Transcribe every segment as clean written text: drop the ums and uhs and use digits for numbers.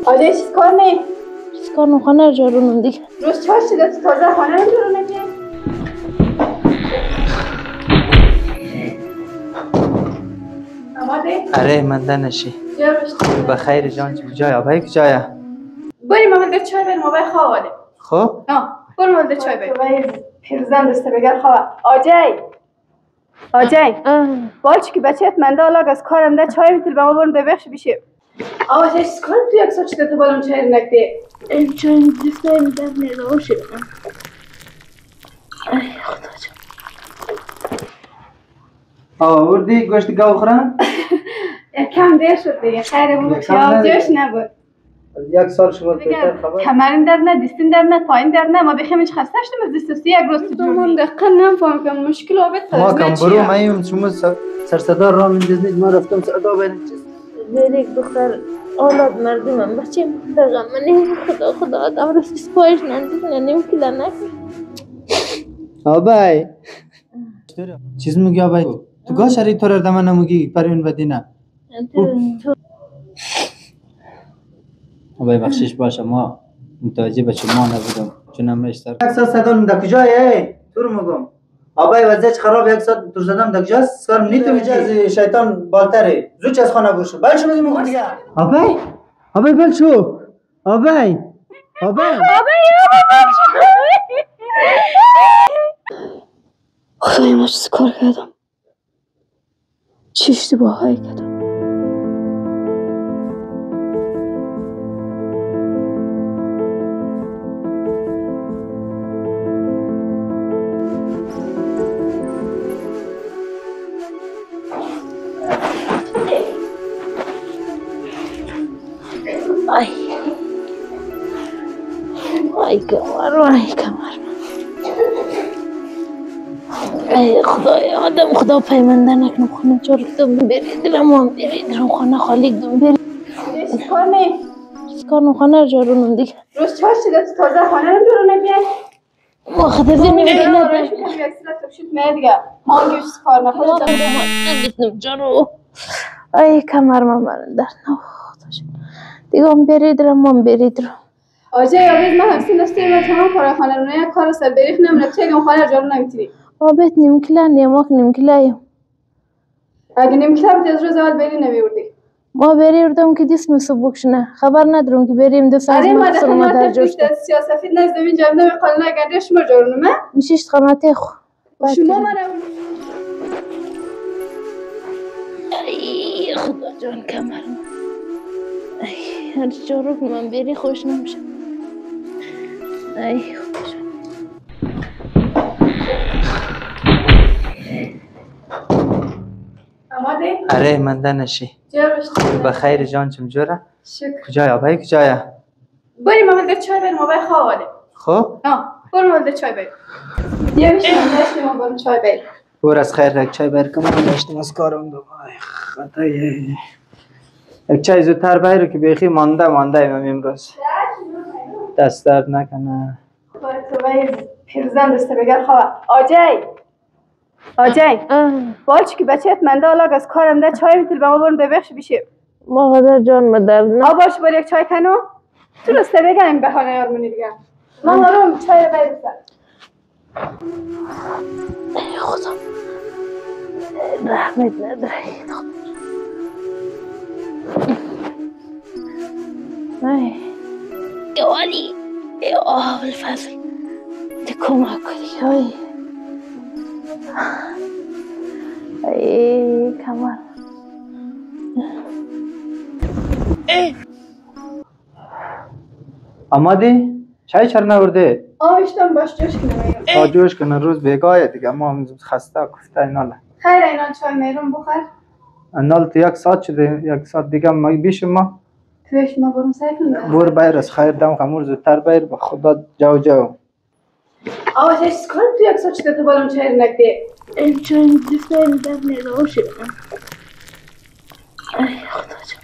آجای چیز کار نیم؟ چیز کار خانه رو جارونم دیگه. روز چهار شده تو تازه خانه رو جارو نگیم؟ آماده؟ اره منده نشی. جا بشت بخیر جان جای آبایی کجایه؟ بریم مامل در چای بریم آبای خواهاله. خب؟ بریم مامل در چای بریم. آبای پیرزن دسته بگر خواه. آجای بالچی که بچهت منده آلاگ از کارم ده چای میتیل به ما برم ده بخش بیشه. آجای چیز کارم تو یک ساعت شده تو بالم چای رو نکده؟ این چای میدیسته میدم نیده باشه. ای خدا جان. آوردی گوشت گاو خورن؟ کم دیر شد دیگه خیره بود یا جوش نبود. یک سال شما بهتر خبر؟ کمرین در نه، دیستین در نه، پایین در نه. ما بخیم اینچ خسته شدیم از دیستوسی یک روز تو جون. من دقیقا نمیفهم که مشکل آبت ما کم برو مایم شما سرصدا را میندازنید ما رفتم صدا بین چیز. یک دختر اولاد مردمم بچه دقیقا من خدا آدم رو سپایش نندیم که در نکن. آبای چیز میگی آبای؟ تو گاه شریع تو را دمه نموگی پرین بدینه؟ آبای بخشش باشه ما متوجه به شما نبودم چون نمیشتر یک ساعت صدام در کجایی؟ تو رو مگم آبای وضعیت خراب یک ساعت تو صدام در کجاست؟ سکارم نیتو میجه از شیطان بالتره زود از خانه برشو بل شو بزیم میگم دیگه آبای بل شو آبای خدای ما چیز کار کردم چی اشتباهایی کردم ای کمر ای خدای آدم خدا پیمنده نکنم خانه چارکتم برید دلم هم برید درم خانه خالی کدم برید چیز کار نیم؟ چیز کار خانه رو جارونم دیگه روز چهار شده تو تازه خانه رو جارو نگیم؟ ما خدا زمین بگیلد روش میکنم یک سیلت تبشید مه دیگه مانگی چیز کار نخوش نمیتونم جارو ای کمر من برنده دیگه هم برید درم هم برید درم آجای آبید من هفته دسته و تمام کار خانه رو نه یک کار سر بریخ نمونه چه اگه خانه رو جارو نمیتونی آبید نمکله نیماک نمکله اگه نمکله بود از روز اول بری نمیوردی ما بریردم که دیسم سبک شنه خبر ندارم که بریم دو ساعت مخصر ما در جوش کنم سیاسفید نزد این جمعه قانون اگرده شما جارونو من میشیشت قناته خو شما من ای خدا جان کمر ای هر جارو که من بری خوش نمیشه ای خدا جان آماده؟ اره منده نشی جا بشت بخیر جان چمجوره؟ شکر کجای آبایی کجایه؟ بریم مامل در چای بریم آبای خواهاله خب؟ بریم مامل در چای بریم بیا بشیم داشتیم ما بریم چای بریم بور از خیر یک چای برکم من داشتیم از کارم دو خدای یک چای زودتر بایرو که بیخی مانده ایم امروز دست درد نکنه تو باید پیرزن دسته بگر خواه آجای بالچی که بچهت منده آلاگ از کارم ده چای میتیل به ما برم ده بخش بیشه ما قدر جان مدر نه باش بار یک چای کنو تو دسته بگرم به حاله یارمونی دیگه من هارم چای رو باید بسن ای خدا رحمت نداره ای والی ای بالفضل دی کمک کنی ای کمر آمادی؟ چای چرا نورده؟ آشتم باش جوش کنم جوش کنه روز بیگاه دیگه ما هم خسته کفته ایناله خیر اینان چای میرون بخور اینال تو یک ساعت شده یک ساعت دیگه ما بیشم ما تویش ما برم سعی کنم بور بایر از خیر دم خمور زودتر بایر با خدا جو آوازه چیز کنم تو یک ساعت شده تو بالم چای رو نکده این چای دیسته میدم نیده باشه ای خدا جان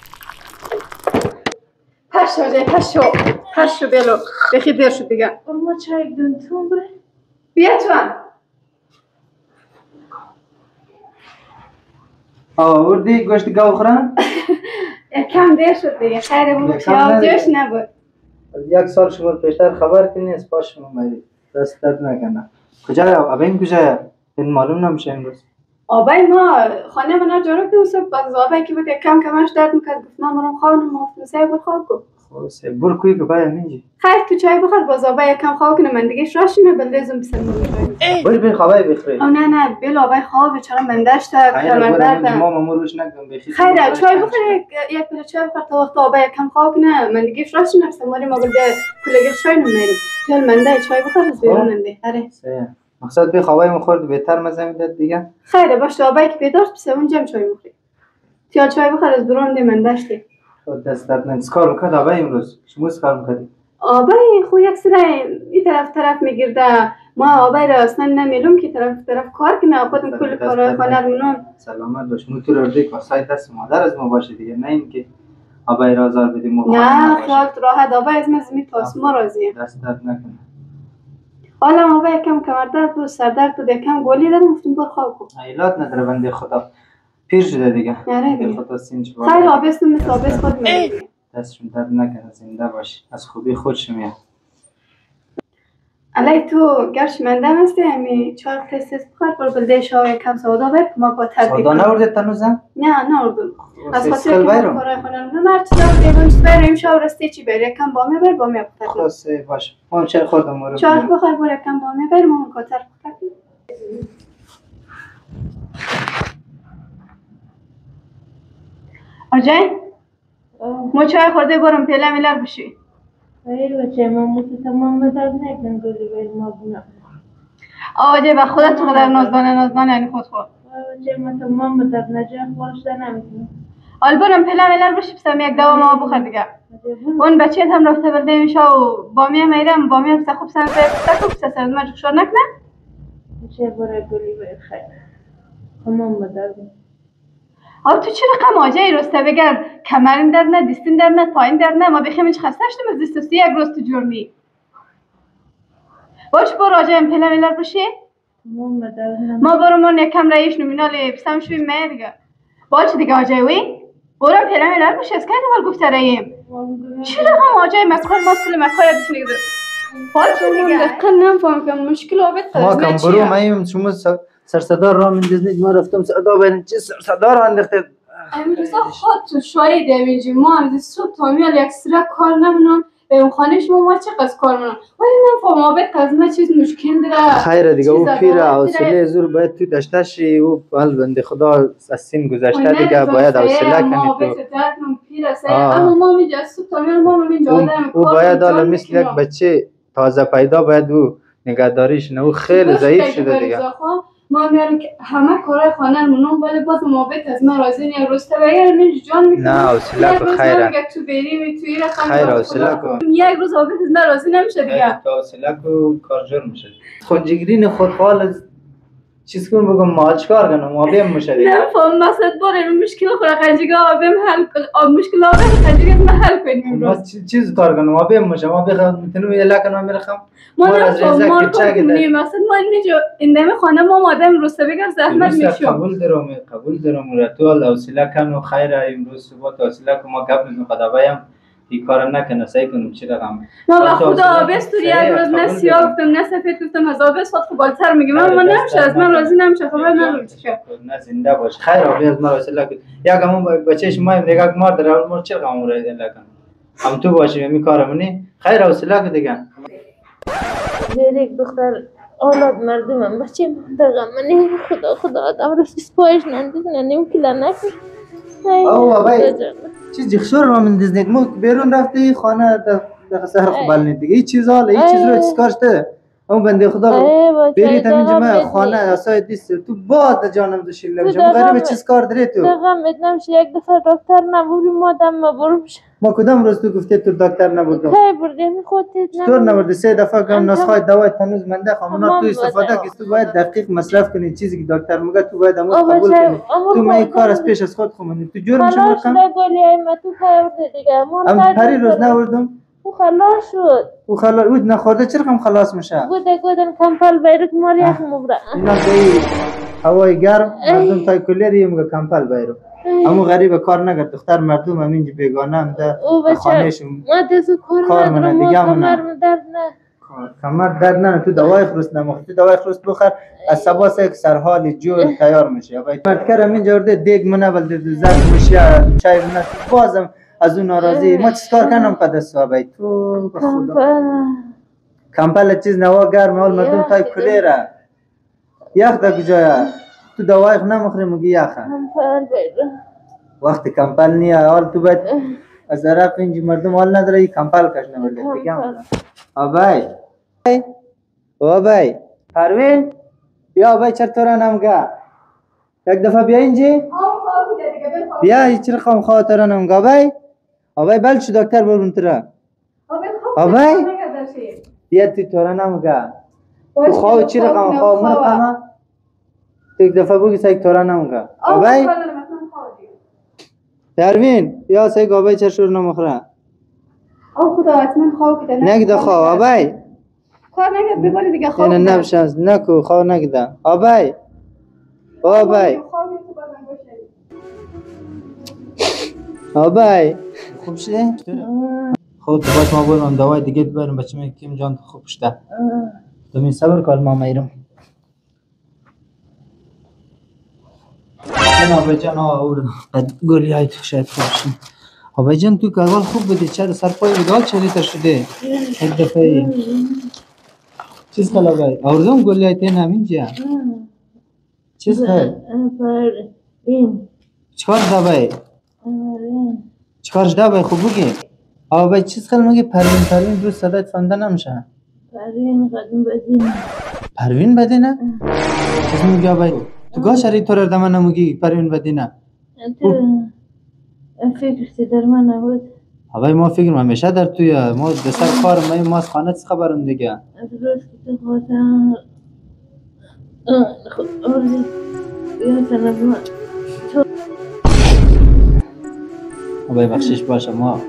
پش شو بلو بخی دیر شد دیگه ما چای دون تو بره بیا تو هم آوردی گوشت گاو خورم؟ کم دیر شد دیگه خیلی بود خیال جوش نبود. یک سال شما پیشتر خبر کنی از پاش شما میری دست درد نکنه. کجا آبین کجا؟ این معلوم نمیشه امروز. آبای ما خانه من جارو که صبح باز آبای که بود کم کمش درد میکرد گفت نمارم خانم مفتوسه بود خواب کو. خلاص برو کوی که باید نینجی. خیر تو چای بخور باز آبای کم خواب کنه من دیگه شراشینه بلدزم بسر من. برو بین خوابای بخری. نه بل آبای خوابه چرا من داشت کمر دردم. ما ماموروش نکن بخیر. خیر چای بخور یک پله چای بخور تا وقت آبای کم خواب کنه من دیگه شراشینه بسر ما بلده کلگی چای نمیرم. چل من ده چای بخور از بیرون نده. آره. مقصد به خوابای مخورد بهتر مزه میداد دیگه. خیره باشه آبای که بیدار بسه اونجا چای بخوری. تیال چای بخور از بیرون ده من داشتی. خود دست درد نکنه. کار میکرد آبای امروز. شما کار میکردی؟ آبای خو یک سری این طرف میگرده. ما آبای را اصلا نمیلوم که طرف کار کنه خودم کل کارهای خانه رو منم. سلامت باش. مو تو رو دیگه واسه دست مادر از ما باشه دیگه نه اینکه آبای را آزار بدیم. نه خیال راحت آبای از مزمی تاس ما راضیه. دست درد نکنه. حالا ما باید کم کمر درد بود سر درد بود کم گولی دادم گفتم برو خواب کن. عیلات نداره بنده خدا پیر شده دیگه. آره دیگه. خدا سینج خیر آبستم مثل آبست خود میگه. دستشون درد نکنه زنده باشی از خوبی خودش میاد. علی تو گرش مندم هستی همی چهار تست بخور پر بلده شاوی کم سودا بر ما با ترتیب. سودا نورده تنوزم؟ نه نوردم. از خاطر که کارای خانم نه مرد چرا دیدم بریم شاور استی چی بر یکم با می بر با می بخور. خلاص باش. ما چه خوردم رو. چهار بخور بر یکم با می بر ما کاتر بخور. آجای ما چای خورده برم پیله میلر بشی. خیر بچه ما تمام بدرد نکن گلی باید ما بنا. آجای با خودت تو قدر نازدانه یعنی خود خور. بچه ما تمام بدرد نجا خورشته نمیتونم. حال برم پیله میلر بشی بسم یک دوا ما بخور دیگه. اون بچه هم رفته بلده میشه و با میرم با بس خوب سر بس سر ما جوشور نکنه. بچه برای گلی باید خیر. تمام بدرد. تو چه رقم آجایی رسته بگر کمرین در نه دیستین در نه پایین در نه ما بخیم اینچ خسته شدیم از دیستوسی یک روز تو جرمی باش برو آجایم پیله میلر بشی ما برو من یکم رایش نومینالی بسم شویم مه دیگه باش دیگه آجایوی برو پیله میلر بشی از که دوال گفته راییم چه رقم آجای مکار ماسول مکار یادش نگده باش دیگه دقیقا نمفهم که مشکل آبت قدمه چیه ما کم برو شما سرصدار را من دیزنید ما رفتم صدا بین چه سرصدار را انداخته امروزا خود تو شاید اوینجی ما از صبح تا میال یک سره کار نمونم به اون خانه شما ما چقدر کار منم ولی نمیفهم آبت قضمه چیز مشکل داره خیره دیگه او پیر حوصله زور باید تو داشته شی او بنده خدا از سین گذشته دیگه باید حوصله کنی تو اما ما میجا صبح تا میال ما اینجا آدم او باید حالا مثل یک بچه تازه پیدا باید او نگهداریش نه او خیلی ضعیف شده دیگه ما میاریم که همه کارهای خانه منم ولی باز موبت از من راضی نه رسته و یه روز جان میکنه نه حوصله کو خیره تو بریم تو این رقم خیر حوصله کو یک روز موبت از من راضی نمیشه دیگه حوصله کو کارجور میشه خودجگرین خودخوال از چیز کن بگم ما چیکار کنم آبیم میشه دیگه نه فهم مقصد باره مشکل خود خنجگی آبیم حل مشکل آبیم خنجگی ما حل کنیم امروز چیز کار کنم آبیم میشه ما بخوام میتونم یه لکنم میرخم ما نفهم ما کنیم مقصد ما اینجا اندام خانه ما آدم رسته بگر زحمت میشیم قبول دارم را تو حوصله کن و خیره امروز صبح حوصله کن ما قبل از خداویم این کارم نکنه سعی کنم چی رقم ما با خدا آبست تو یک روز نه سیاه گفتم نه سفید گفتم از آبست خود بالتر میگم من نمیشه از من راضی نمیشه خبر ندارم چیه نه زنده باش خیر آبی از من حوصله کن یک همون بچه‌ش ما نگاه مار داره ما چی رقم رو لکن هم تو باشی می کارمونی خیر حوصله کن دیگه یک دختر اولاد مردمم بچه مادرم من خدا آدم رسی سپایش نندیزنه نمیکلا نکن او بابای چیز جخشور را من دیزنید ما بیرون رفتی خانه در سهر خبال دیگه این چیز حالا این چیز رو چیکار شده اون بنده خدا برید همین جمعه خانه اسای دیست تو باد جانم داشیل نمیشه غریب چیز کار داری تو دقیقا میدنمشه یک دفعه دکتر نبودی مادم ما برومشه ما کدام روز تو گفتی تو دکتر نبودم خیلی بردیم خودت چطور نبردی 3 دفعه کم نسخه دوای تنوز منده خامونا تو استفاده که تو باید دقیق مصرف کنی چیزی که دکتر میگه تو باید امروز قبول کنی تو ما این کار از پیش از خود خوندی تو جور میشه رقم خلاص گلی ای ما تو خورده دیگه ام پری روز نوردم او خلاص شد او خلاص بود نخورده چرا خلاص میشه گودن کمپل بیرک ماریاک مبرا اینا هوای گرم مردم تای کولری میگه کمپل بیرو همو غریب کار نگرد دختر مردم همینج بیگانه هم ده خانهشون ما دستو کار منه دیگه منه کمر درد نه کمر درد نه تو دوای خروس نمخ تو دوای خروس بخور از صبح یک سرحال جور تیار میشه مرد کرم اینجا ورده دیگ منه ولده زرد میشه چای منه بازم از اون ناراضی ما چیز کار کنم قدس صحبه تو بخدا کمپل چیز نوا گرم حال مردم تای کلیره یخ دا کجایا تو دوای نمخری مگی یخه وقت کمپل نیه حال تو باید از طرف اینجی مردم حال نداره ای کمپل کش نورده بگم آبای آبای پروین بیا آبای چرا نمگه یک دفعه بیا اینجی بیا هیچ رقم خاطر نمگه آبای بل شو دکتر برون تره آبای بیا تو تورا نمگه خواه چی رقم خواه من رقمه یک دفعه بگی سایک تورا نمگه آبای پروین بیا سایک آبای چرا شور نمخره خدا حتما خواه کده نگده خواه آبای کار نگد ببالی دیگه خواه نه نبشنز نکو خواه نگده آبای آبای خوب شده؟ خود باید ما برم دوای دیگه برم بچه من کم جان خوب شده تو می صبر کن ما میرم این آبای جان گولی های تو شاید خوب شد آبای جان تو که اول خوب بودی چرا سر پای بدال چلی تا شده یک دفعه چیز خلا آبای آوردم گولی های تین همین جا چیز خل چکار ده بای چکارش ده بای خوب بگی آبای چیز خل مگی پروین روز صدایت فهمده نمیشه پروین بدینه؟ چیز میگی آبای تو گاه شرید تو رو دمه نموگی پروین بدینه فکر در من نبود آبای ما فکر همیشه در توی ما بسر کار ما از خانه چه خبرم دیگه از روز که تو خواستم آره یا تنبا آبای بخشش باشه ما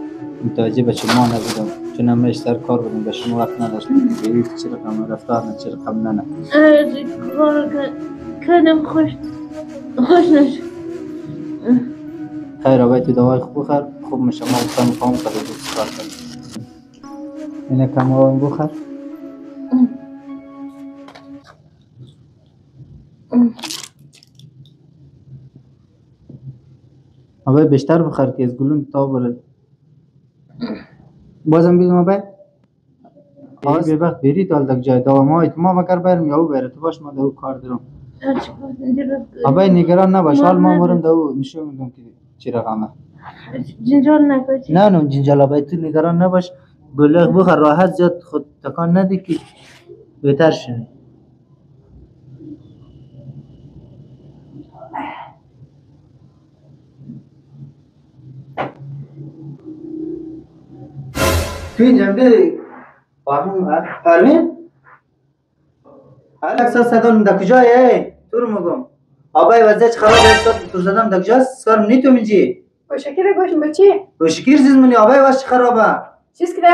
متوجه به شما نبودم چون همه سر کار بودم به شما وقت نداشتم بگید چه رقم رفتار نه چه رقم نه کار کردم خوش نشد خیر آبای تو دوای خوب بخور خوب میشه ما بکنم خواهم کرده بود کار کنم اینه کم آبایم بخور آبای بیشتر بخور که از گلون تا برد بازم بیدم آبای آبای ببخت برید آل دک جای دوام های تو ما مگر برم یا او بره تو باش ما دو کار دارم آبای نگران نباش حال ما برم دو نشون میدم که چی رقمه جنجال نکنی نه جنجال آبای تو نگران نباش بلغ بخور راحت زیاد خود تکان ندی که بهتر شنی تو اینجا بیدی پروین؟ الکسا صدام در کجایی؟ تو رو مگم آبای وضعیت خراب است تو زدم در کجاست؟ سکارم نیتو میجی باشکر گوشم بچی باشکر چیز منی آبای واسه خرابه چیز کده؟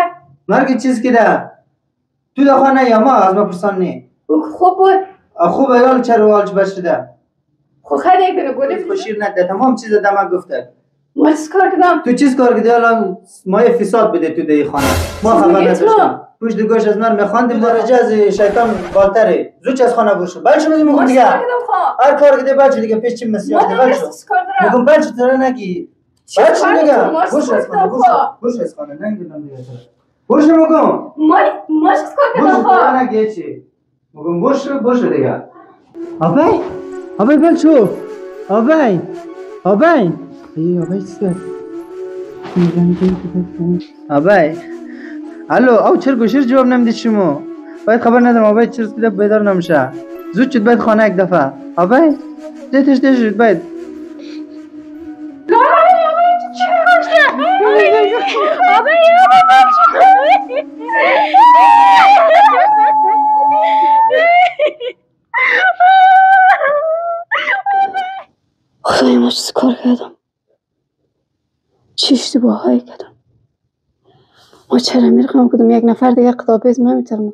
مرگ چیز کده؟ تو در خانه یا ما از ما پرسان نی خوب بود خوب ایال چرا والج بشده خب خیلی یک دونه گولی خوشیر نده تمام چیز دمه گفته ما چیز کار کدم؟ تو چیز کار کردی الان ما یه فساد بده تو دی خانه ما خبر نداشتیم پشت گوش از من میخواندیم درجه از شیطان بالتره زوج از خانه برشو بلشو میگم میگم دیگه هر کار کردی بلشو دیگه پیش چی مسیح دیگه بلشو میگم بلشو تره نگی بلشو دیگه برش از خانه برش از خانه نگیدم دیگه برشو میگم ما چیز کار کردم خواه نگی چی میگم برشو دیگه آبای بلشو آبای چیز کرد آبای الو او چرا گوشیر جواب نمیدید شما باید خبر ندارم آبای چرا که بیدار نمیشه زود شد باید خانه یک دفعه آبای دیتش شد باید خدای ما چیز کار کردم چی اشتباهایی کردم ما چرا میرقم کدوم یک نفر دیگه قطابیز نمیترم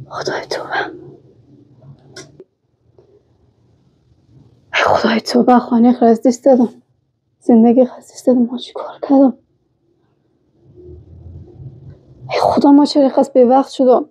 خدای توبه خدای تو خانه خرستیش دادم زندگی خرستیش دادم ما چی کار کردم ای خدا ما چرا خست به وقت شدم